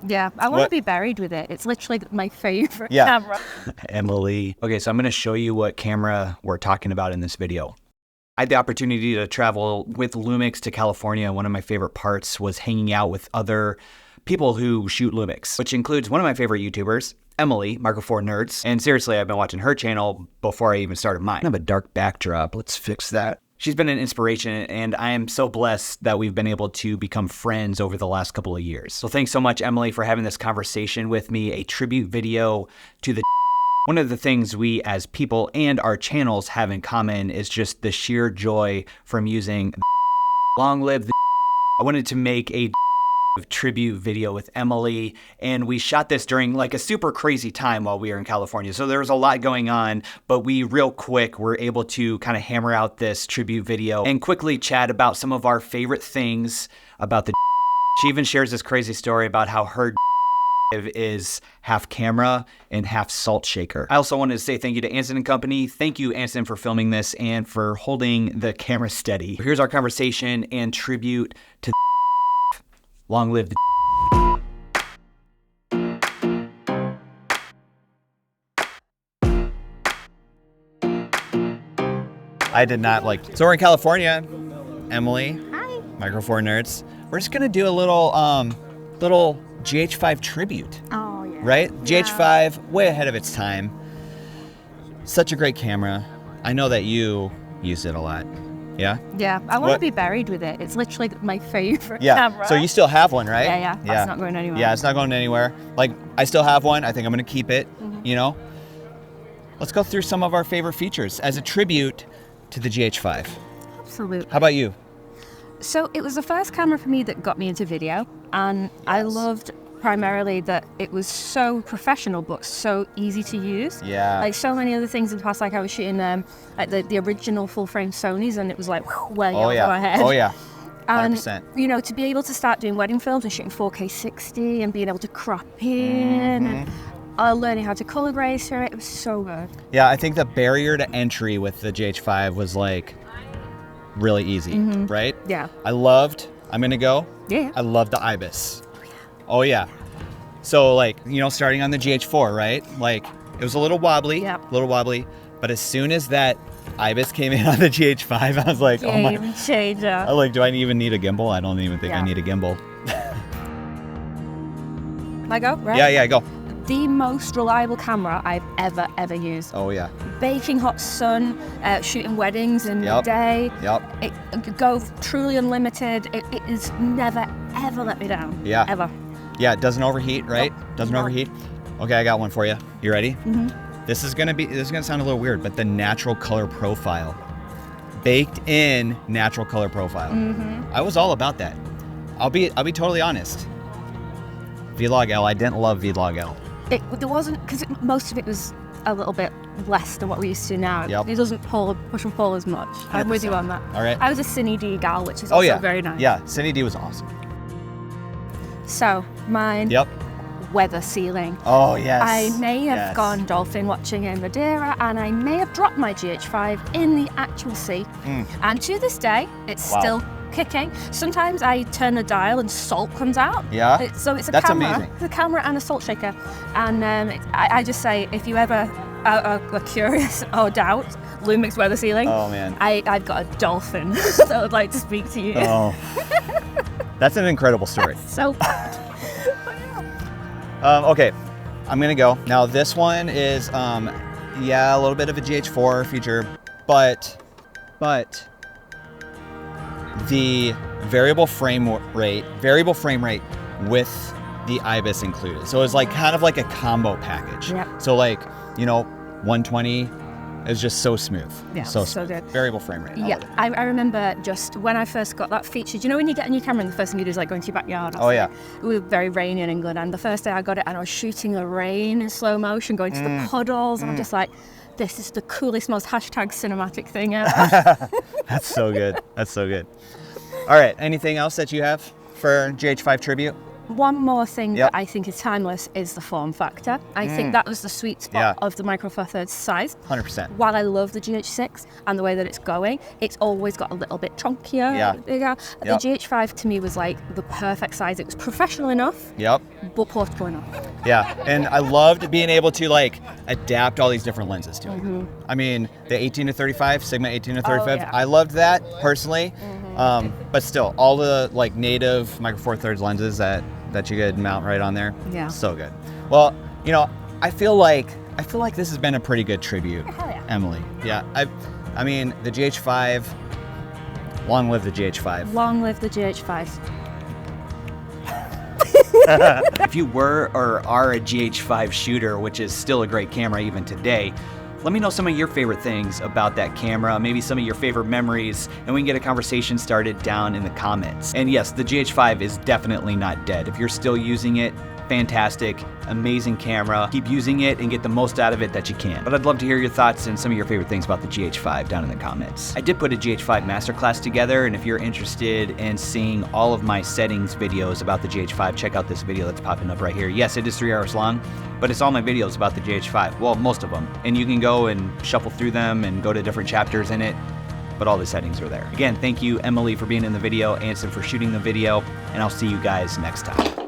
Yeah, I want to be buried with it. It's literally my favorite camera. Emily. Okay, so I'm going to show you what camera we're talking about in this video. I had the opportunity to travel with Lumix to California. One of my favorite parts was hanging out with other people who shoot Lumix, which includes one of my favorite YouTubers, Emily, Micro Four Nerds. And seriously, I've been watching her channel before I even started mine. I have a dark backdrop. Let's fix that. She's been an inspiration, and I am so blessed that we've been able to become friends over the last couple of years. So thanks so much, Emily, for having this conversation with me, a tribute video to the One of the things we as people and our channels have in common is just the sheer joy from using long live the I wanted to make a tribute video with Emily, and we shot this during like a super crazy time while we were in California. So there was a lot going on, but we real quick were able to kind of hammer out this tribute video and quickly chat about some of our favorite things about the She even shares this crazy story about how her is half camera and half salt shaker. I also wanted to say thank you to Anson & Company. Thank you, Anson, for filming this and for holding the camera steady. Here's our conversation and tribute to Long live the I did not like. So we're in California. Emily. Hi. Micro Four Nerds. We're just gonna do a little GH5 Tribute. Oh yeah. Right? Yeah. GH5, way ahead of its time. Such a great camera. I know that you use it a lot. Yeah? Yeah, I want to be buried with it. It's literally my favorite camera. So you still have one, right? Yeah. That's not going anywhere. Yeah, it's not going anywhere. Like, I still have one. I think I'm going to keep it, you know? Let's go through some of our favorite features as a tribute to the GH5. Absolutely. How about you? So it was the first camera for me that got me into video, and I loved primarily that it was so professional but so easy to use. Yeah. Like so many other things in the past, like I was shooting like the original full frame Sonys, and it was like, well, go ahead. Oh yeah. 100%. And you know, to be able to start doing wedding films and shooting 4K 60 and being able to crop in and learning how to color grade through it was so good. Yeah, I think the barrier to entry with the GH5 was like really easy, right? Yeah. I loved I loved the IBIS. Oh yeah. So like, you know, starting on the GH4, right? Like it was a little wobbly, but as soon as that IBIS came in on the GH5, I was like, oh my. Game changer. I was like, do I even need a gimbal? I don't even think I need a gimbal. I go, right? Yeah, go. The most reliable camera I've ever used. Oh yeah. Baking hot sun, shooting weddings in the day. It could go truly unlimited. It is never ever let me down. Yeah. Ever. Yeah, it doesn't overheat, right? Doesn't overheat. Okay, I got one for you. You ready? This is gonna sound a little weird, but the natural color profile. Baked in natural color profile. I was all about that. I'll be totally honest. Vlog L, I didn't love Vlog L. There wasn't, because most of it was a little bit less than what we used to now. It doesn't push and pull as much. 100%. I'm with you on that. All right. I was a Cine D gal, which is also very nice. Yeah, Cine D was awesome. So, mine. Weather sealing. Oh, yes. I may have gone dolphin watching in Madeira, and I may have dropped my GH5 in the actual sea. And to this day, it's still kicking. Sometimes I turn the dial and salt comes out. Yeah. So it's a That's camera. amazing. It's a camera and a salt shaker. And I just say, if you ever are curious or doubt Lumix weather sealing, oh man, I've got a dolphin that I would like to speak to you. Oh, that's an incredible story. So bad. Okay, I'm gonna go. Now this one is, a little bit of a GH4 feature, but the variable frame rate with the IBIS included. So it's like kind of like a combo package. So like, you know, 120 is just so smooth. Yeah, so good. Variable frame rate. I remember just when I first got that feature, do you know when you get a new camera and the first thing you do is like go into your backyard? Oh yeah. It was very rainy in England, and the first day I got it and I was shooting the rain in slow motion, going to the puddles, and I'm just like, this is the coolest, most #cinematic thing ever. That's so good. That's so good. All right, anything else that you have for GH5 Tribute? one more thing that I think is timeless is the form factor. I think that was the sweet spot of the Micro Four Thirds size. 100%. While I love the GH6 and the way that it's going, it's always got a little bit chunkier, bigger. The GH5 to me was like the perfect size. It was professional enough, but portable enough. Yeah, and I loved being able to like adapt all these different lenses to it. I mean, the 18-35, Sigma 18-35, I loved that personally. But still, all the like native Micro Four Thirds lenses that you could mount right on there, so good. Well, you know, I feel like this has been a pretty good tribute, Emily. Yeah, I mean, the GH5. Long live the GH5. Long live the GH5. If you were or are a GH5 shooter, which is still a great camera even today, let me know some of your favorite things about that camera, maybe some of your favorite memories, and we can get a conversation started down in the comments. And yes, the GH5 is definitely not dead. If you're still using it, fantastic, amazing camera. Keep using it and get the most out of it that you can. But I'd love to hear your thoughts and some of your favorite things about the GH5 down in the comments. I did put a GH5 masterclass together, and if you're interested in seeing all of my settings videos about the GH5, check out this video that's popping up right here. Yes, it is 3 hours long, but it's all my videos about the GH5. Well, most of them. And you can go and shuffle through them and go to different chapters in it, but all the settings are there. Again, thank you, Emily, for being in the video, Anson for shooting the video, and I'll see you guys next time.